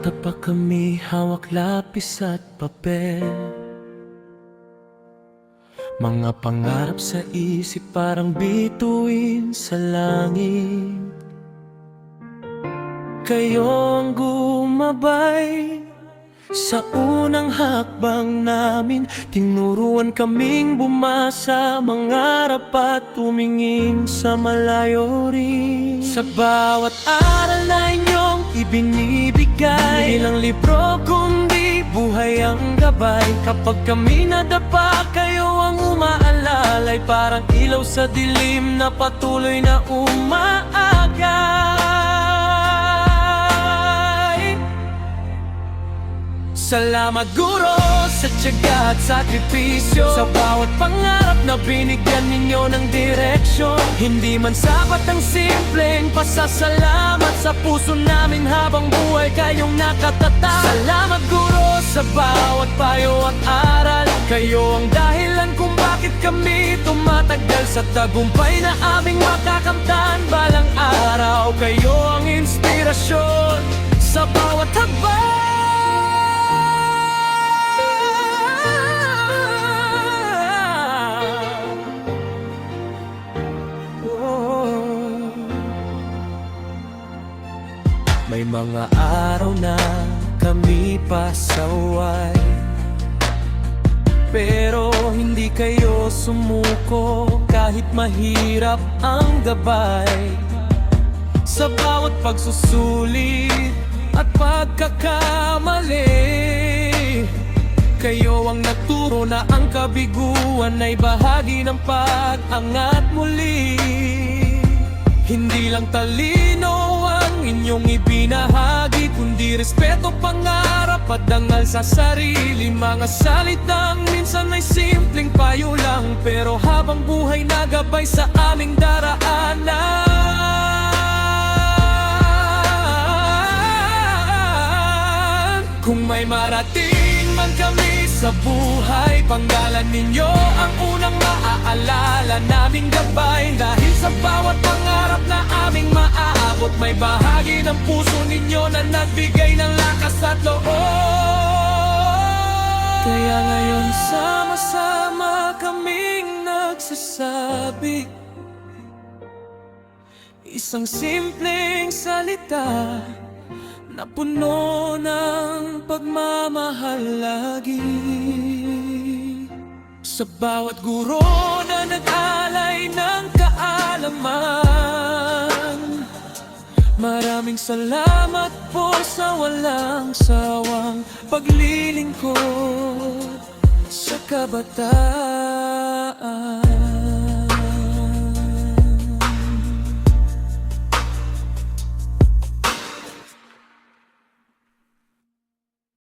Tapak kami, hawak lapis at papel. Mga pangarap sa isip parang bituin sa langit. Kayo ang gumabay sa unang hakbang namin. Tinuruan kaming bumasa, mangarap at tumingin sa malayo rin. Sa bawat aral na inyong ibinibigay, ilang libro kundi buhay ang gabay. Kapag kami nadapa, kayo ang umaalalay, parang ilaw sa dilim na patuloy na umaagay. Salamat guro sa tiyaga at sakripisyo, sa bawat pangarap na binigyan ninyo ng direksyon. Hindi man sapat ang simpleng pasasalamat, sa puso namin habang buhay kayong nakatatak. Salamat guro sa bawat payo at aral, kayo ang dahilan kung bakit kami tumatagal. Sa tagumpay na aming makakamtan balang araw, kayo ang inspirasyon sa bawat hakbang. May mga araw na kami pasaway, pero hindi kayo sumuko kahit mahirap ang gabay. Sa bawat pagsusulit at pagkakamali, kayo ang nagturo na ang kabiguan ay bahagi ng pag-angat muli. Hindi lang talino ang inyong ibinahagi, kundi respeto, pangarap at dangal sa sarili. Mga salitang minsan ay simpleng payo lang, pero habang buhay nagabay sa aming daraanan. Kung may marating man kami sa buhay, panggalan ninyo ang unang maaalala naming gabay. Dahil sa bawat pangarap na aming maaabot, may bahagi ng puso ninyo na nagbigay ng lakas at loob. Kaya ngayon sama-sama kaming nagsasabi, isang simpleng salita na puno ng pagmamahal lagi. Sa bawat guro na nag-alay ng kaalaman, maraming salamat po sa walang sawang paglilingkod sa kabataan.